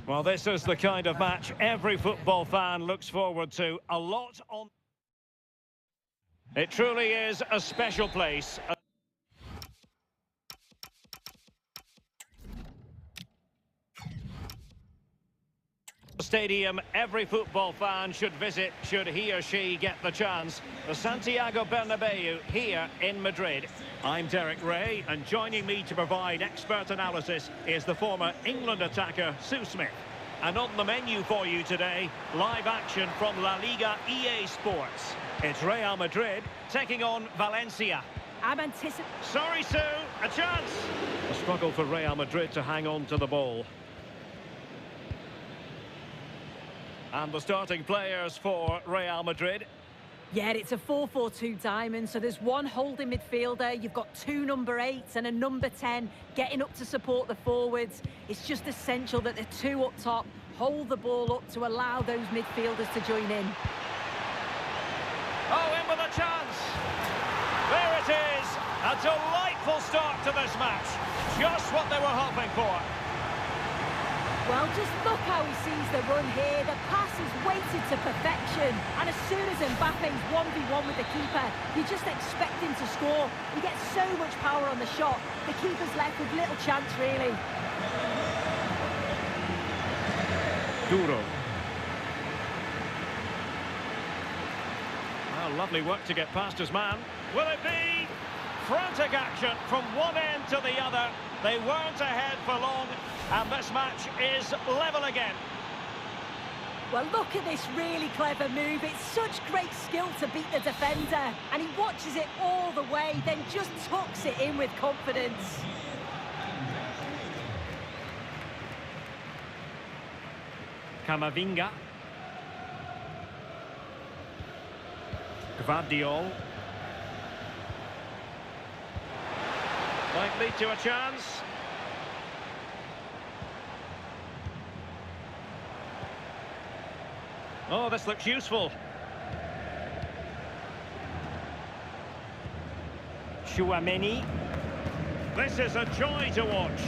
Well, this is the kind of match every football fan looks forward to. A lot on... It truly is a special place. Stadium every football fan should visit should he or she get the chance. The Santiago Bernabeu here in Madrid. I'm Derek Ray, and joining me to provide expert analysis is the former England attacker Sue Smith. And on the menu for you today, live action from La Liga EA Sports. It's Real Madrid taking on Valencia. I'm anticipating... Sorry, Sue, a chance! A struggle for Real Madrid to hang on to the ball. And the starting players for Real Madrid. Yeah, it's a 4-4-2 diamond, so there's one holding midfielder, you've got two number 8s and a number 10 getting up to support the forwards. It's just essential that the two up top hold the ball up to allow those midfielders to join in. Oh, in with a chance! There it is! A delightful start to this match. Just what they were hoping for. Well, just look how he sees the run here. The pass is weighted to perfection. And as soon as Mbappe's 1v1 with the keeper, you just expect him to score. He gets so much power on the shot. The keeper's left with little chance, really. Duro. Well, lovely work to get past his man. Will it be? Frantic action from one end to the other. They weren't ahead for long, and this match is level again. Well, look at this really clever move. It's such great skill to beat the defender. And he watches it all the way, then just tucks it in with confidence. Camavinga. Gvardiol. Might lead to a chance. Oh, this looks useful. Chouameni. This is a joy to watch.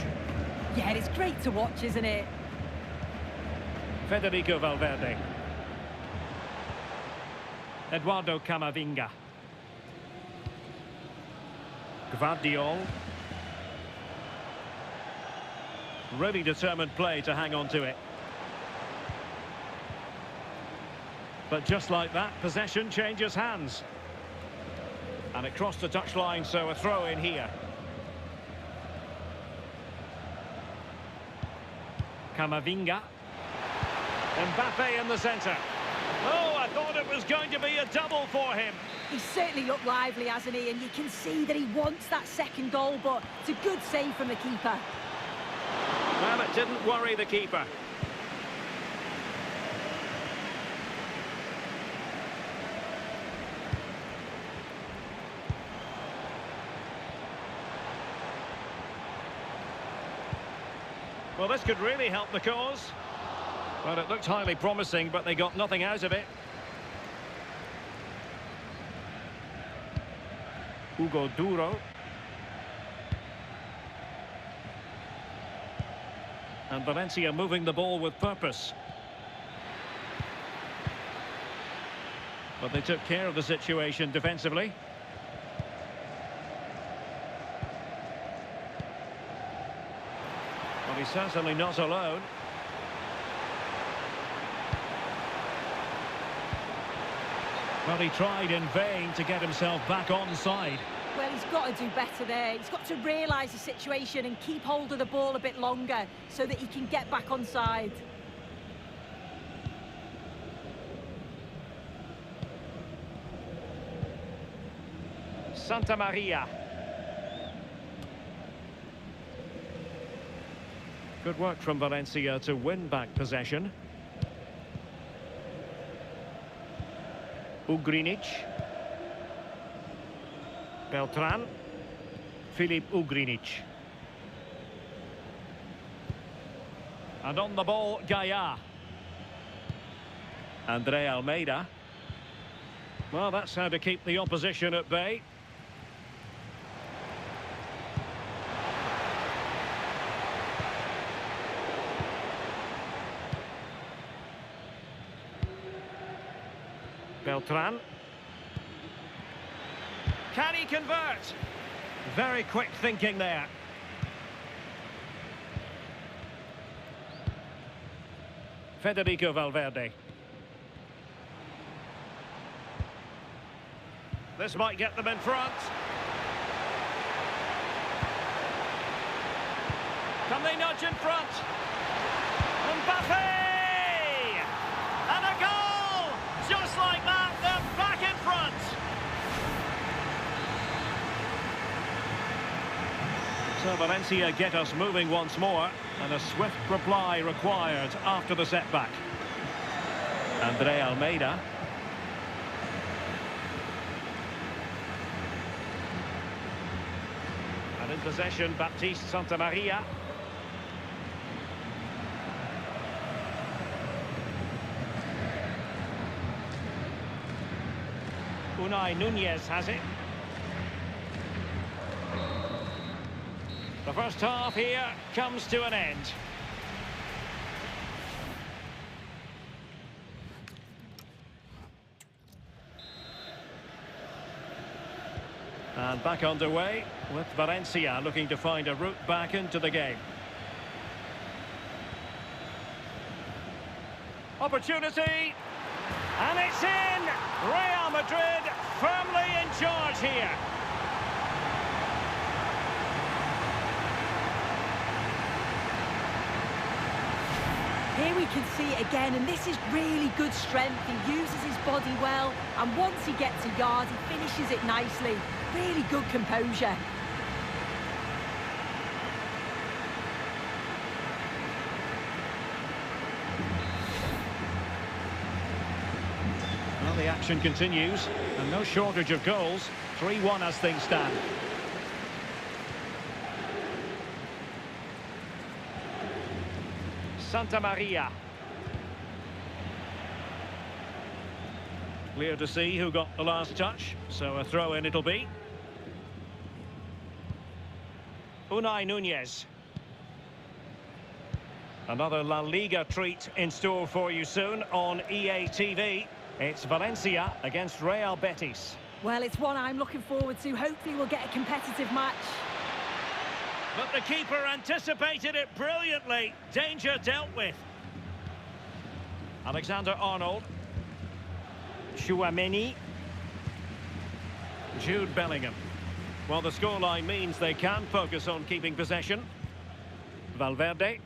Yeah, it's great to watch, isn't it? Federico Valverde. Eduardo Camavinga. Gvardiol. Really determined play to hang on to it. But just like that, possession changes hands. And it crossed the touchline, so a throw in here. Camavinga. Mbappe in the centre. Oh, I thought it was going to be a double for him. He's certainly looked lively, hasn't he? And you can see that he wants that second goal, but it's a good save from the keeper. Well, it didn't worry the keeper. Well, this could really help the cause. Well, it looked highly promising, but they got nothing out of it. Hugo Duro. And Valencia moving the ball with purpose. But they took care of the situation defensively. Well, he's certainly not alone. Well, he tried in vain to get himself back onside. Well, he's got to do better there. He's got to realise the situation and keep hold of the ball a bit longer so that he can get back onside. Santa Maria. Good work from Valencia to win back possession. Ugrinic. Beltran. Filip Ugrinic. And on the ball, Gaia. Andre Almeida. Well, that's how to keep the opposition at bay. Beltran. Can he convert? Very quick thinking there. Federico Valverde. This might get them in front. Can they nudge in front? Mbappe! And a goal! Just like that, they're back in front. So Valencia get us moving once more, and a swift reply required after the setback. Andre Almeida. And in possession, Baptiste Santamaria. Unai Nunez has it. The first half here comes to an end. And back underway with Valencia looking to find a route back into the game. Opportunity! And it's in! Real Madrid firmly in charge here. Here we can see it again, and this is really good strength. He uses his body well, and once he gets a yard, he finishes it nicely. Really good composure. Well, the action continues, and no shortage of goals. 3-1 as things stand. Santamaria. Clear to see who got the last touch, so a throw-in it'll be. Unai Nunez. Another La Liga treat in store for you soon on EA TV. It's Valencia against Real Betis. Well, it's one I'm looking forward to. Hopefully we'll get a competitive match. But the keeper anticipated it brilliantly. Danger dealt with. Alexander-Arnold. Tchouaméni. Jude Bellingham. Well, the scoreline means they can focus on keeping possession. Valverde.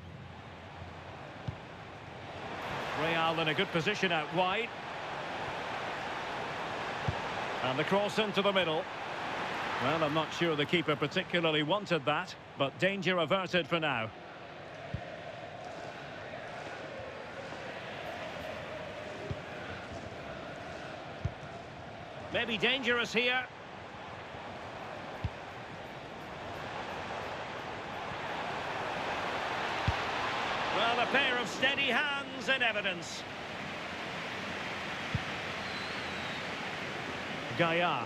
Real in a good position out wide. And the cross into the middle. Well, I'm not sure the keeper particularly wanted that, but danger averted for now. Maybe dangerous here. Well, a pair of steady hands in evidence. Gaia.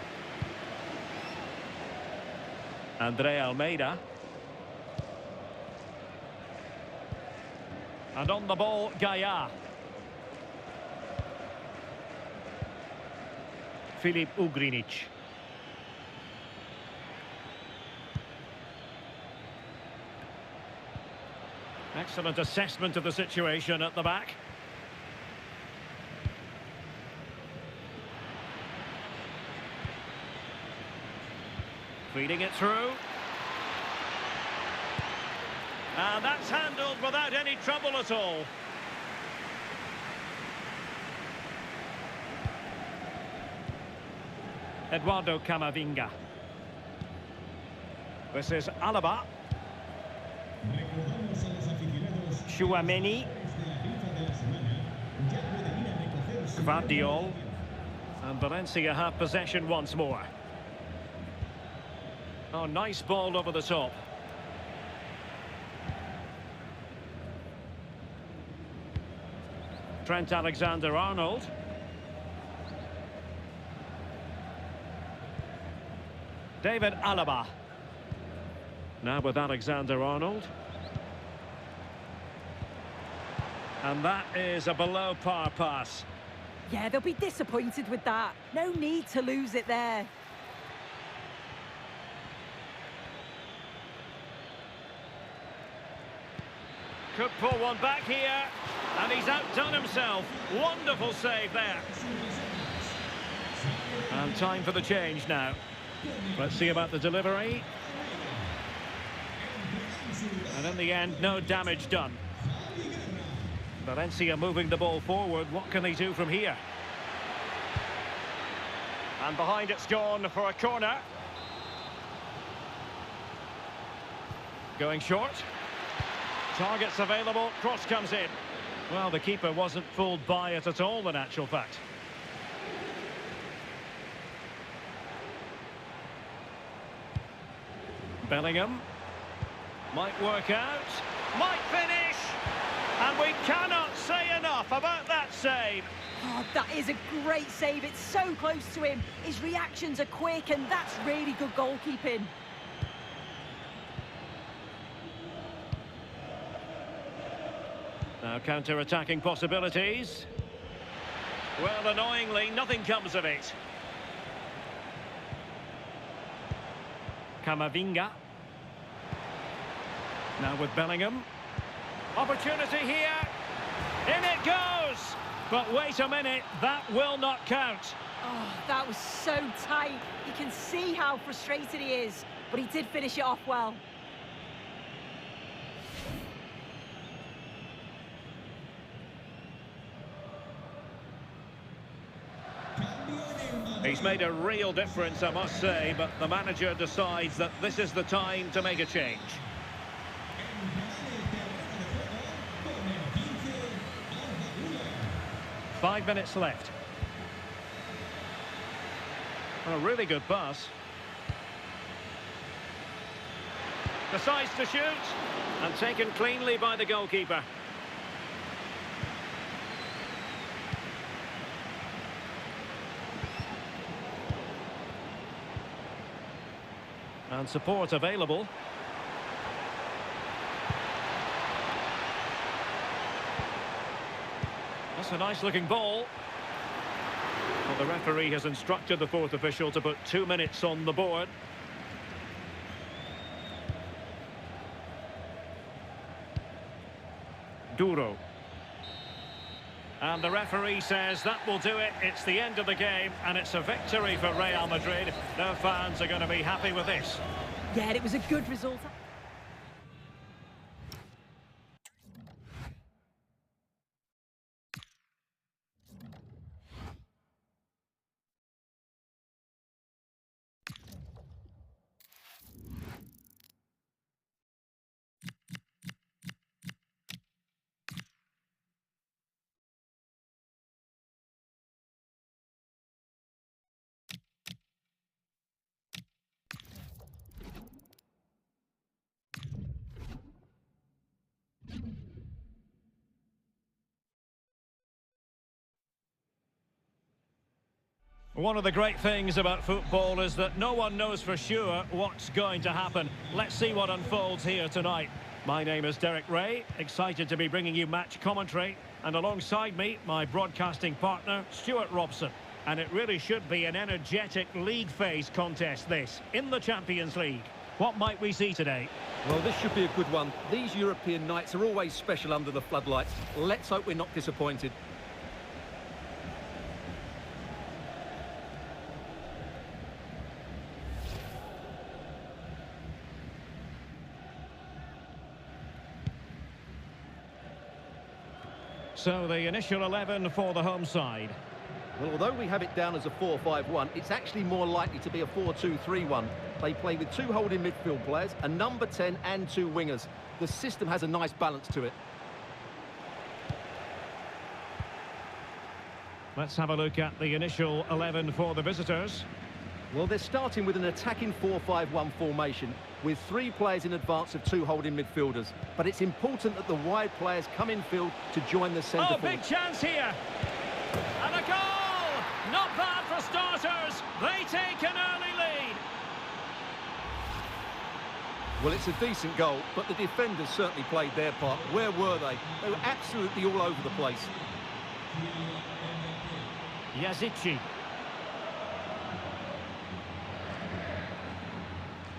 Andre Almeida. And on the ball, Gaia. Filip Ugrinic. Excellent assessment of the situation at the back. Feeding it through. And that's handled without any trouble at all. Eduardo Camavinga. This is Alaba. Tchouaméni. Gvardiol. And Valencia have possession once more. Oh, nice ball over the top. Trent Alexander-Arnold. David Alaba. Now with Alexander-Arnold. And that is a below-par pass. Yeah, they'll be disappointed with that. No need to lose it there. Could pull one back here, and he's outdone himself. Wonderful save there. And time for the change now. Let's see about the delivery. And in the end, no damage done. Valencia moving the ball forward. What can they do from here? And behind it's gone for a corner. Going short. Targets available. Cross comes in. Well, the keeper wasn't fooled by it at all, in actual fact. Bellingham. Might work out. Might finish. And we cannot say enough about that save. Oh, that is a great save. It's so close to him. His reactions are quick, and that's really good goalkeeping. Now counter-attacking possibilities. Well, annoyingly, nothing comes of it. Camavinga. Now with Bellingham. Opportunity here. In it goes. But wait a minute, that will not count. Oh, that was so tight. You can see how frustrated he is, but he did finish it off well. He's made a real difference, I must say, but the manager decides that this is the time to make a change. Five minutes left. A really good pass. Decides to shoot, and taken cleanly by the goalkeeper. And support available. That's a nice-looking ball. Well, the referee has instructed the fourth official to put 2 minutes on the board. Duro. And the referee says that will do it. It's the end of the game, and it's a victory for Real Madrid. Their fans are going to be happy with this. Yeah, it was a good result. One of the great things about football is that no one knows for sure what's going to happen. Let's see what unfolds here tonight. My name is Derek Ray, excited to be bringing you match commentary. And alongside me, my broadcasting partner, Stuart Robson. And it really should be an energetic league phase contest, this, in the Champions League. What might we see today? Well, this should be a good one. These European nights are always special under the floodlights. Let's hope we're not disappointed. So the initial 11 for the home side. Well, although we have it down as a 4-5-1, it's actually more likely to be a 4-2-3-1. They play with two holding midfield players, a number 10 and two wingers. The system has a nice balance to it. Let's have a look at the initial 11 for the visitors. Well, they're starting with an attacking 4-5-1 formation with three players in advance of two holding midfielders. But it's important that the wide players come in field to join the centre forward. Big chance here. And a goal! Not bad for starters. They take an early lead. Well, it's a decent goal, but the defenders certainly played their part. Where were they? They were absolutely all over the place. Yazici.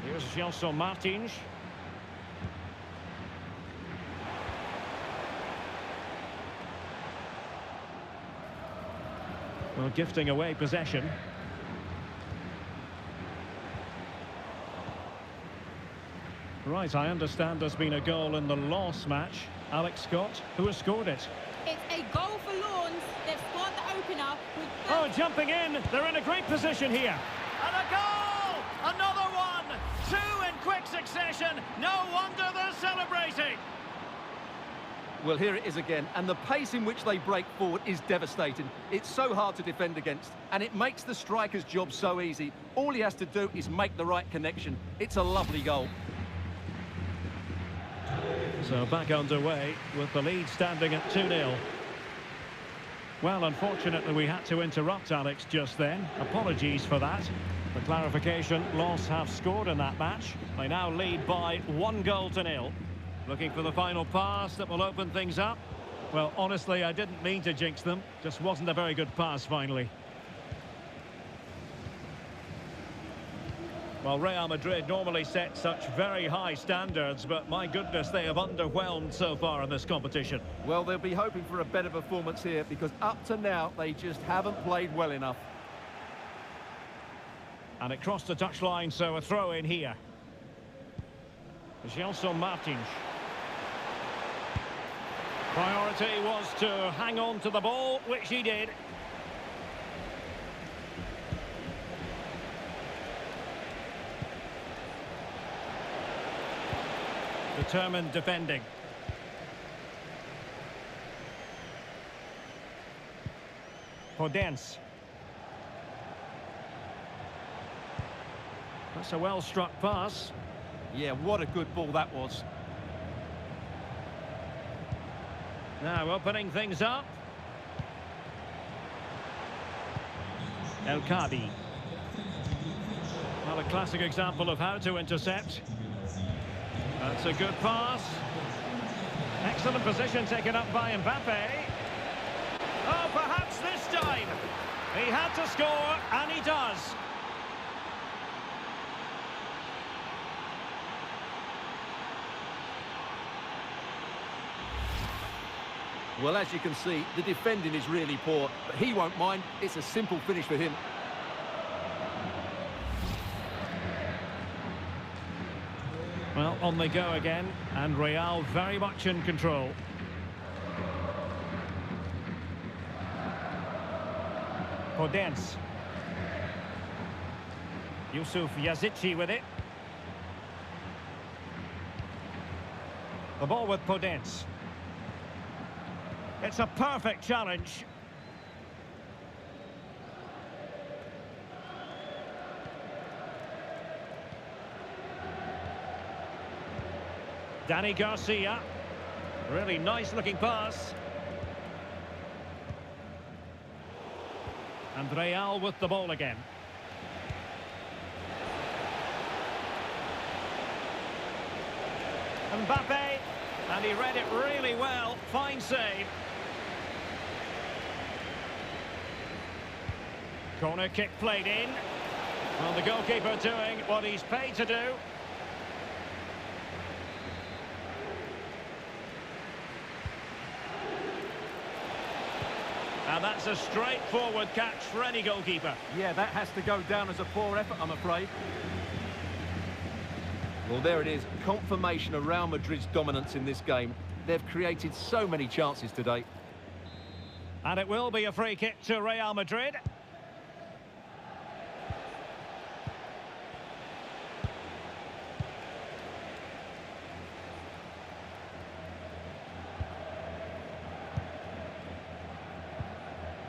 Here's Gelson Martins. Well, gifting away possession. Right, I understand there's been a goal in the loss match. Alex Scott, who has scored it? It's a goal for Lawns. They've scored the opener with... Oh, jumping in. They're in a great position here. And a goal! Another one! Two in quick succession. No wonder they're celebrating. Well, here it is again, and the pace in which they break forward is devastating. It's so hard to defend against, and it makes the striker's job so easy. All he has to do is make the right connection. It's a lovely goal. So back underway with the lead standing at 2-0. Well, unfortunately, we had to interrupt Alex just then. Apologies for that. For clarification, Loss have scored in that match. They now lead by 1-0. Looking for the final pass that will open things up. Well, honestly, I didn't mean to jinx them. Just wasn't a very good pass, finally. Well, Real Madrid normally set such very high standards, but my goodness, they have underwhelmed so far in this competition. Well, they'll be hoping for a better performance here, because up to now, they just haven't played well enough. And it crossed the touchline, so a throw in here. Gelson Martins. Priority was to hang on to the ball, which he did. Determined defending. Podence. That's a well-struck pass. Yeah, what a good ball that was. Now opening things up. El Kadi. Well, a classic example of how to intercept. That's a good pass. Excellent position taken up by Mbappe. Oh, perhaps this time. He had to score, and he does. Well, as you can see, the defending is really poor, but he won't mind. It's a simple finish for him. Well, on they go again, and Real very much in control. Podence. Yusuf Yazici with it. The ball with Podence. It's a perfect challenge. Danny Garcia. Really nice looking pass. And Real with the ball again. Mbappe. And he read it really well. Fine save. Corner kick played in. Well, the goalkeeper doing what he's paid to do. And that's a straightforward catch for any goalkeeper. Yeah, that has to go down as a poor effort, I'm afraid. Well, there it is. Confirmation of Real Madrid's dominance in this game. They've created so many chances today. And it will be a free kick to Real Madrid.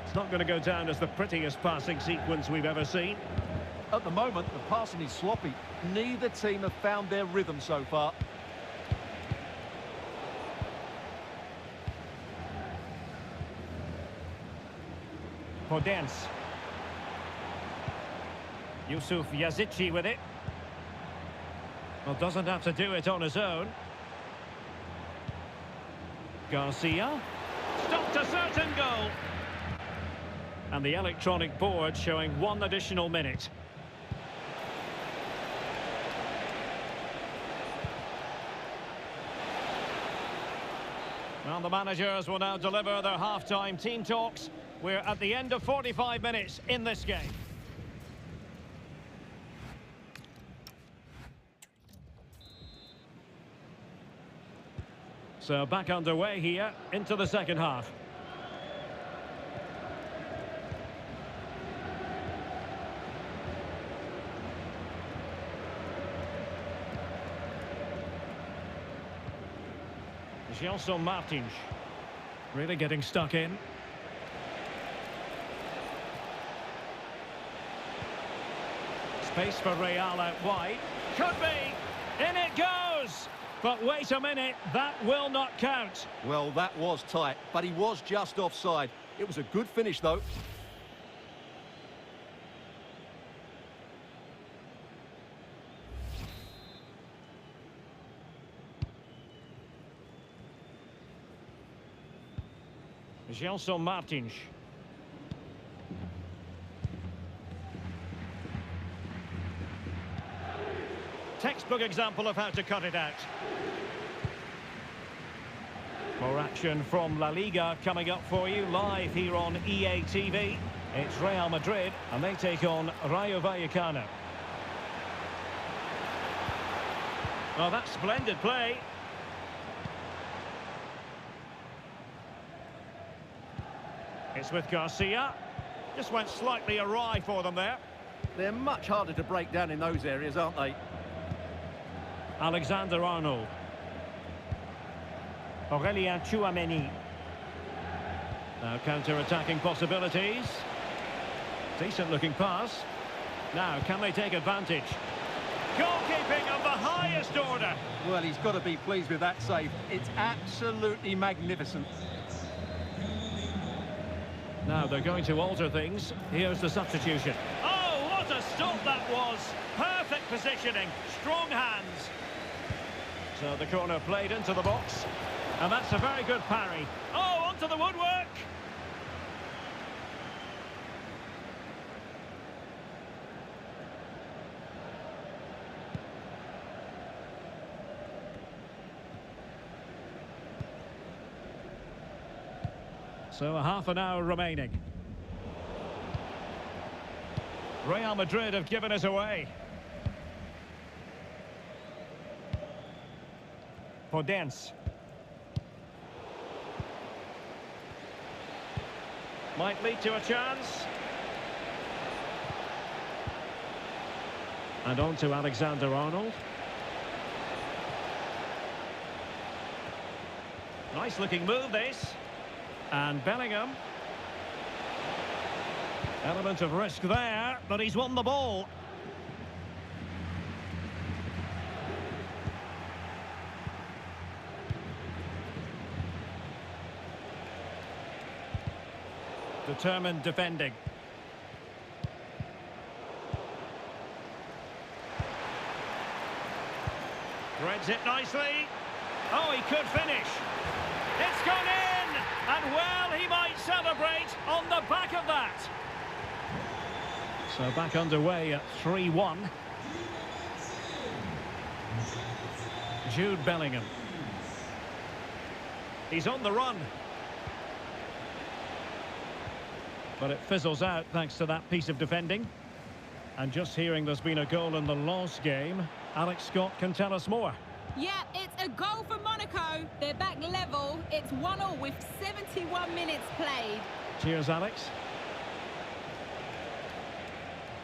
It's not going to go down as the prettiest passing sequence we've ever seen. At the moment, the passing is sloppy. Neither team have found their rhythm so far. Podence. Yusuf Yazici with it. Well, doesn't have to do it on his own. Garcia. Stopped a certain goal. And the electronic board showing 1 additional minute. Well, the managers will now deliver their half-time team talks. We're at the end of 45 minutes in this game. So back underway here into the second half. Gelson Martins really getting stuck in. Space for Real out wide. Could be. In it goes. But wait a minute, that will not count. Well, that was tight, but he was just offside. It was a good finish, though. Gelson Martins. Textbook example of how to cut it out. More action from La Liga coming up for you live here on EA TV. It's Real Madrid and they take on Rayo Vallecano. Oh, that's splendid play. It's with Garcia. Just went slightly awry for them there. They're much harder to break down in those areas, aren't they? Alexander-Arnold. Aurélien Tchouaméni. Now counter-attacking possibilities. Decent-looking pass. Now, can they take advantage? Goalkeeping of the highest order. Well, he's got to be pleased with that save. It's absolutely magnificent. Now they're going to alter things. Here's the substitution. Oh, what a stop that was! Perfect positioning, strong hands. So the corner played into the box. And that's a very good parry. Oh, onto the woodwork! So a half an hour remaining. Real Madrid have given us away. Podence. Might lead to a chance. And on to Alexander-Arnold. Nice looking move this. And Bellingham. Element of risk there, but he's won the ball. Determined defending. Threads it nicely. Oh, he could finish. It's gone in! And well, he might celebrate on the back of that. So back underway at 3-1. Jude Bellingham. He's on the run. But it fizzles out thanks to that piece of defending. And just hearing there's been a goal in the lost game, Alex Scott can tell us more. Yeah, it's a goal for Monaco. They're back level. It's 1-1 with 71 minutes played. Cheers, Alex.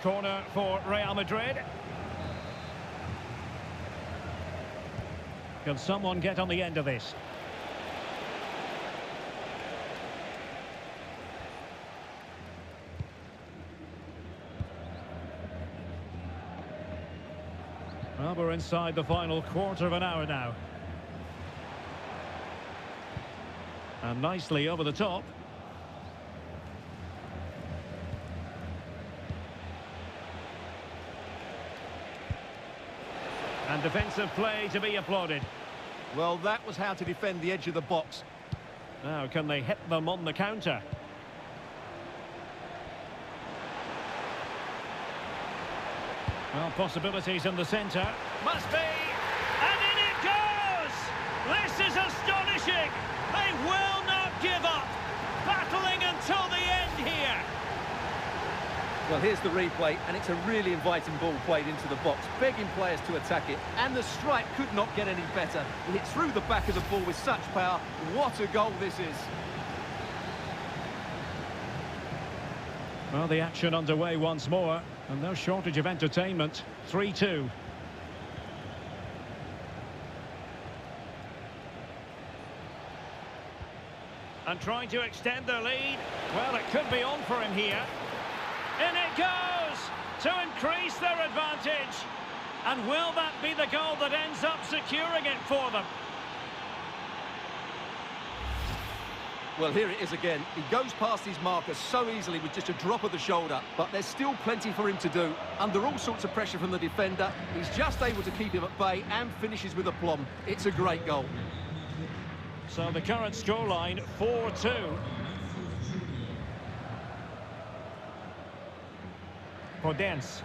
Corner for Real Madrid. Can someone get on the end of this? Well, we're inside the final quarter of an hour now. And nicely over the top. And defensive play to be applauded. Well, that was how to defend the edge of the box. Now, can they hit them on the counter? Well, possibilities in the centre. Must be! And in it goes! This is astonishing! They will not give up! Battling until the end here! Well, here's the replay, and it's a really inviting ball played into the box, begging players to attack it, and the strike could not get any better. It hit through the back of the ball with such power. What a goal this is! Well, the action underway once more, and no shortage of entertainment. 3-2. And trying to extend their lead. Well, it could be on for him here. In it goes to increase their advantage. And will that be the goal that ends up securing it for them? Well, here it is again. He goes past his marker so easily with just a drop of the shoulder, but there's still plenty for him to do. Under all sorts of pressure from the defender, he's just able to keep him at bay and finishes with aplomb. It's a great goal. So the current scoreline, 4-2. Podence.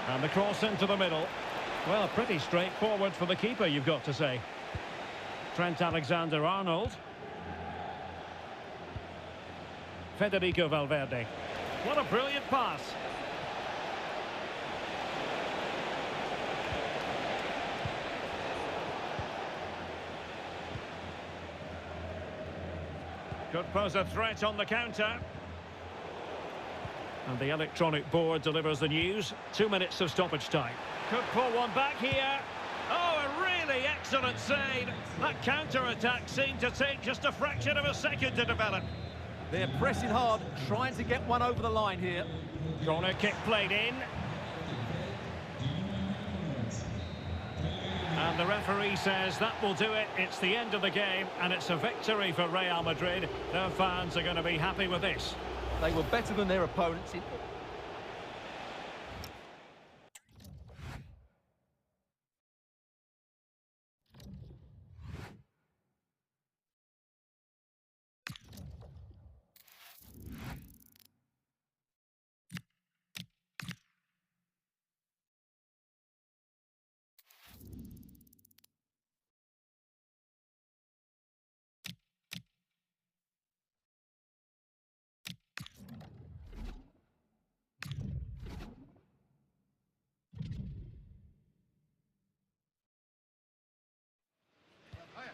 And the cross into the middle. Well, pretty straightforward for the keeper, you've got to say. Trent Alexander-Arnold. Federico Valverde. What a brilliant pass. Could pose a threat on the counter. And the electronic board delivers the news. 2 minutes of stoppage time. Could pull one back here. Oh, a really excellent save. That counter-attack seemed to take just a fraction of a second to develop. They're pressing hard, trying to get one over the line here. Corner kick played in. And the referee says that will do it. It's the end of the game, and it's a victory for Real Madrid. Their fans are going to be happy with this. They were better than their opponents in...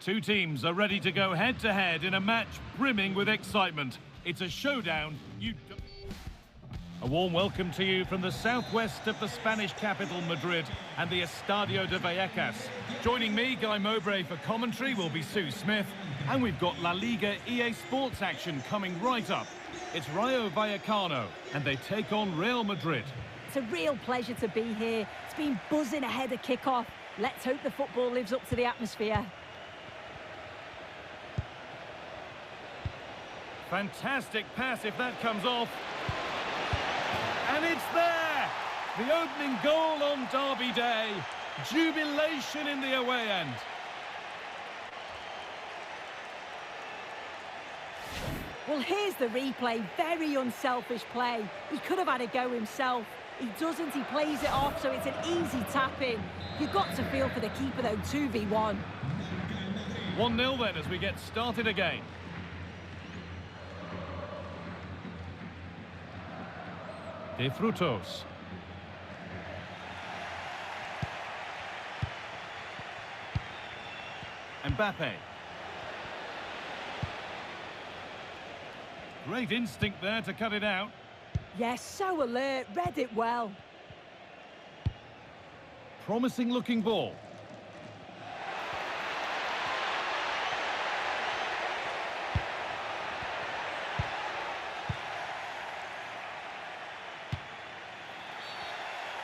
Two teams are ready to go head-to-head in a match brimming with excitement. It's a showdown. A warm welcome to you from the southwest of the Spanish capital, Madrid, and the Estadio de Vallecas. Joining me, Guy Mowbray, for commentary will be Sue Smith, and we've got La Liga EA Sports action coming right up. It's Rayo Vallecano, and they take on Real Madrid. It's a real pleasure to be here. It's been buzzing ahead of kick-off. Let's hope the football lives up to the atmosphere. Fantastic pass if that comes off. And it's there! The opening goal on Derby Day. Jubilation in the away end. Well, here's the replay. Very unselfish play. He could have had a go himself. He doesn't. He plays it off, so it's an easy tap-in. You've got to feel for the keeper, though, 2v1. 1-0 then as we get started again. De Frutos. Mbappe. Great instinct there to cut it out. Yes, so alert. Read it well. Promising looking ball.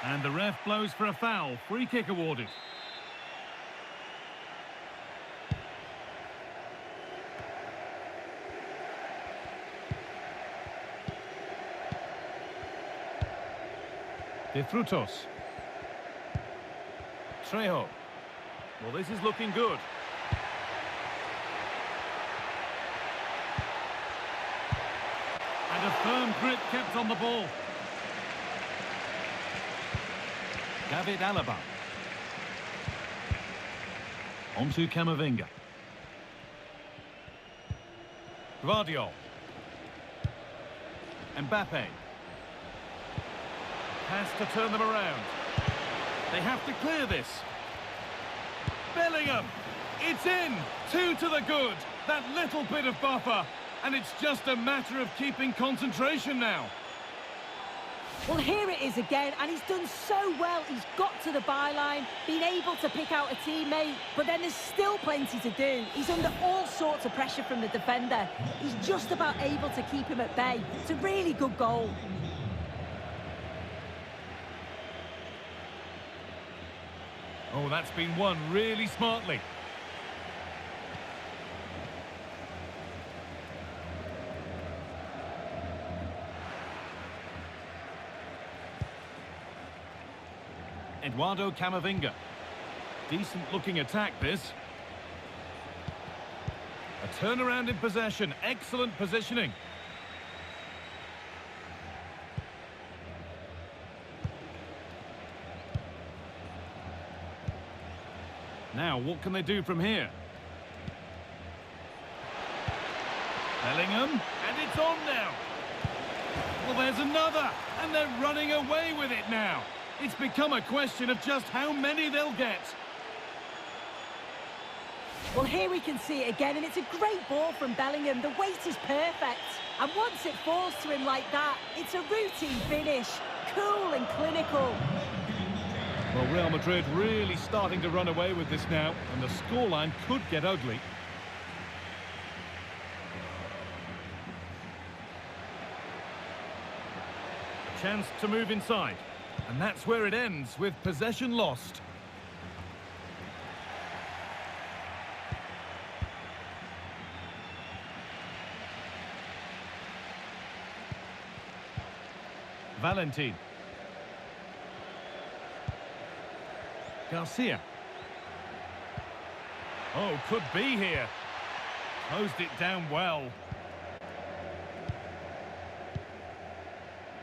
And the ref blows for a foul. Free kick awarded. De Frutos. Trejo. Well, this is looking good. a firm grip kept on the ball. David Alaba. Onto Camavinga. Gvardiol. Mbappe. Has to turn them around. They have to clear this. Bellingham. It's in. 2 to the good. That little bit of buffer. And it's just a matter of keeping concentration now. Well, here it is again, and he's done so well. He's got to the byline, been able to pick out a teammate, but then there's still plenty to do. He's under all sorts of pressure from the defender. He's just about able to keep him at bay. It's a really good goal. Oh, that's been won really smartly. Eduardo Camavinga. Decent looking attack this. A turnaround in possession. Excellent positioning. Now, what can they do from here? Bellingham, and it's on now. Well, there's another, and they're running away with it now. It's become a question of just how many they'll get. Well, here we can see it again, and it's a great ball from Bellingham. The weight is perfect. And once it falls to him like that, it's a routine finish. Cool and clinical. Well, Real Madrid really starting to run away with this now, and the scoreline could get ugly. A chance to move inside. And that's where it ends, with possession lost. Valentin. Garcia. Oh, could be here. Closed it down well.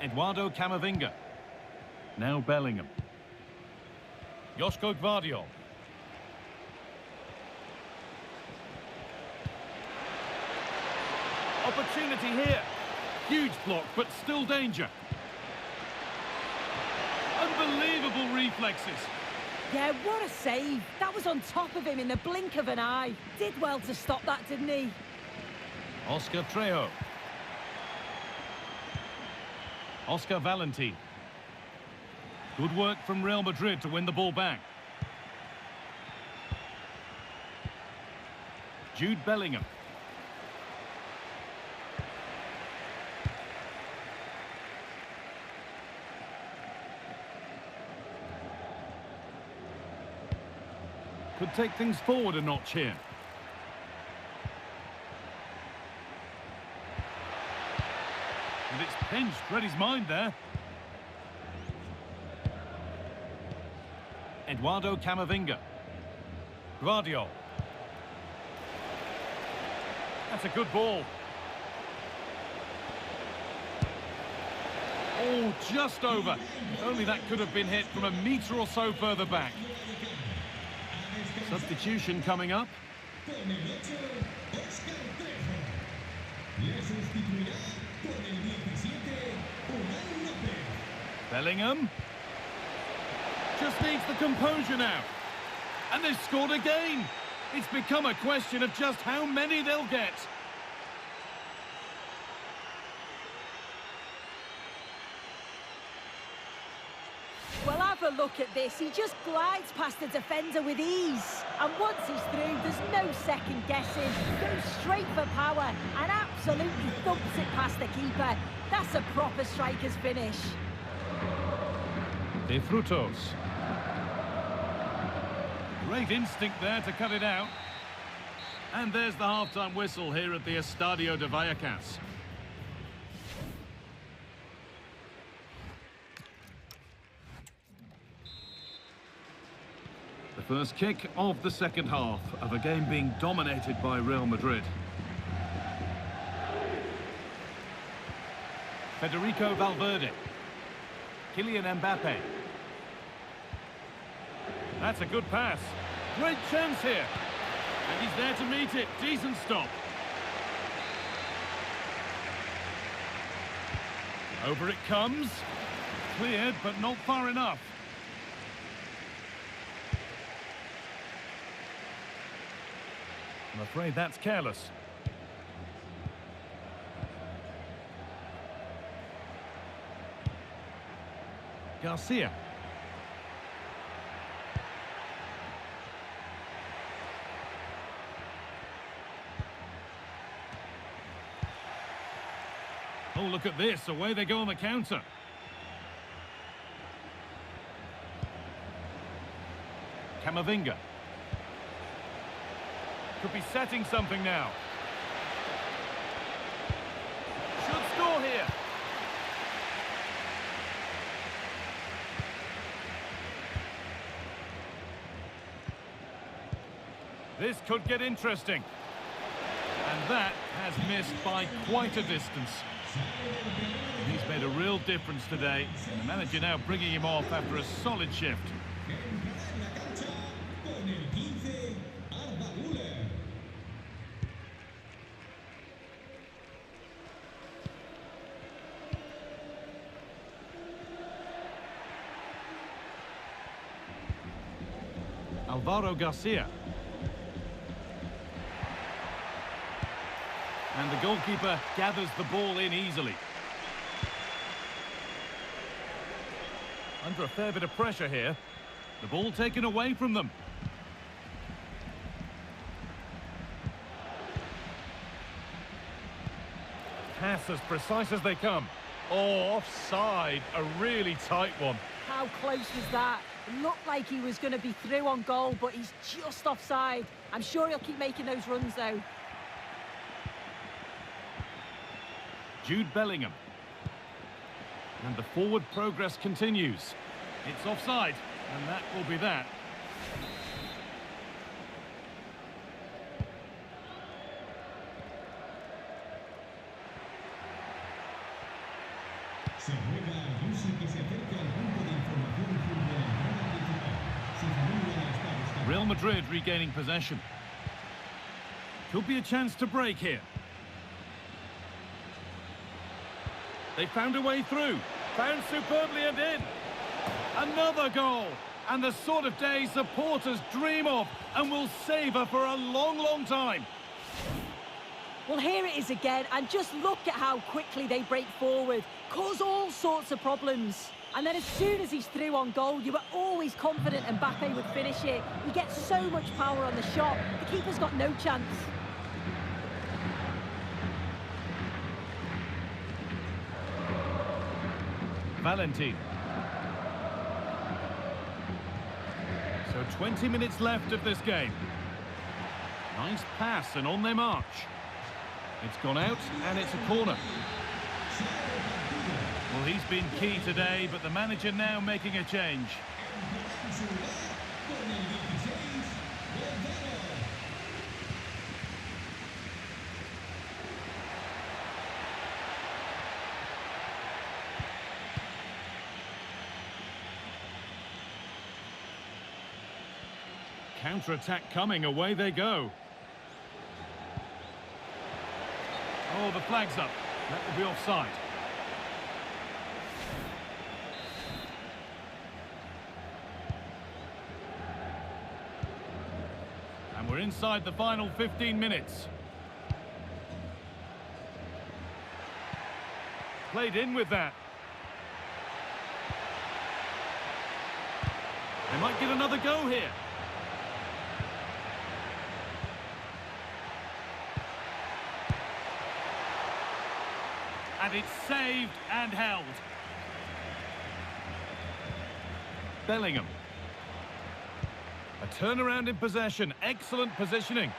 Eduardo Camavinga. Now Bellingham. Joško Gvardiol. Opportunity here. Huge block, but still danger. Unbelievable reflexes. Yeah, what a save. That was on top of him in the blink of an eye. Did well to stop that, didn't he? Oscar Trejo. Oscar Valentin. Good work from Real Madrid to win the ball back. Jude Bellingham. Could take things forward a notch here. And it's pinched, read his mind there. Eduardo Camavinga. Gvardiol. That's a good ball. Oh, just over. If only that could have been hit from a metre or so further back. Substitution coming up. Bellingham. Just needs the composure now. And they've scored again. It's become a question of just how many they'll get. Well, have a look at this. He just glides past the defender with ease. And once he's through, there's no second guessing. Goes straight for power and absolutely thumps it past the keeper. That's a proper striker's finish. De Frutos. Great instinct there to cut it out. And there's the half-time whistle here at the Estadio de Vallecas. The first kick of the second half of a game being dominated by Real Madrid. Federico Valverde. Kylian Mbappe. That's a good pass. Great chance here. And he's there to meet it. Decent stop. Over it comes. Cleared, but not far enough. I'm afraid that's careless. Garcia. Oh, look at this. Away they go on the counter. Camavinga. Could be setting something now. Should score here. This could get interesting. And that has missed by quite a distance. He's made a real difference today. And the manager now bringing him off after a solid shift. Alvaro Garcia. And the goalkeeper gathers the ball in easily. Under a fair bit of pressure here. The ball taken away from them. Pass as precise as they come. Oh, offside. A really tight one. How close was that? It looked like he was going to be through on goal, but he's just offside. I'm sure he'll keep making those runs, though. Jude Bellingham. And the forward progress continues. It's offside, and that will be that. Real Madrid regaining possession. Could be a chance to break here. They found a way through. Found superbly and in. Another goal. And the sort of day supporters dream of and will savour for a long, long time. Well, here it is again, and just look at how quickly they break forward. Cause all sorts of problems. And then as soon as he's through on goal, you were always confident Mbappe would finish it. He gets so much power on the shot. The keeper's got no chance. Valentin. So 20 minutes left of this game. Nice pass and on their march. It's gone out and it's a corner. Well, he's been key today, but the manager now making a change. Counter-attack coming, away they go. Oh, the flag's up. That will be offside. And we're inside the final 15 minutes. Played in with that. They might get another go here. And it's saved and held. Bellingham. A turnaround in possession. Excellent positioning.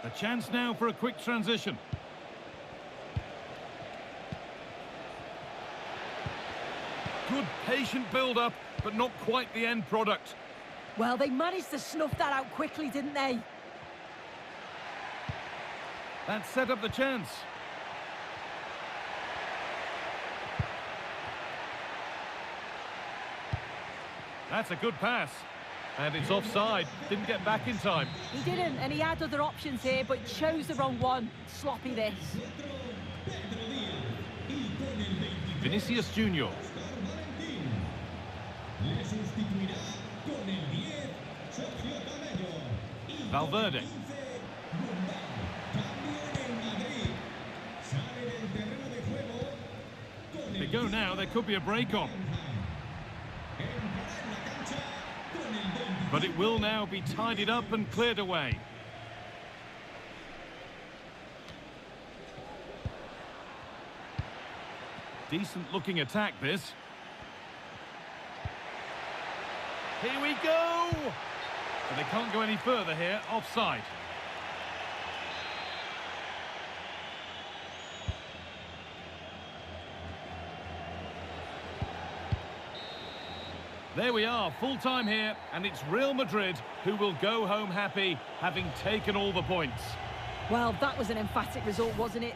A chance now for a quick transition. Good patient build-up, but not quite the end product. Well, they managed to snuff that out quickly, didn't they? That set up the chance. That's a good pass. And it's offside. Didn't get back in time. He didn't, and he had other options here, but chose the wrong one. Sloppy this. Vinicius Junior. Valverde. They go now, there could be a break on. But it will now be tidied up and cleared away. Decent looking attack this. Here we go! But they can't go any further here, offside. There we are, full time here, and it's Real Madrid who will go home happy, having taken all the points. Well, that was an emphatic result, wasn't it?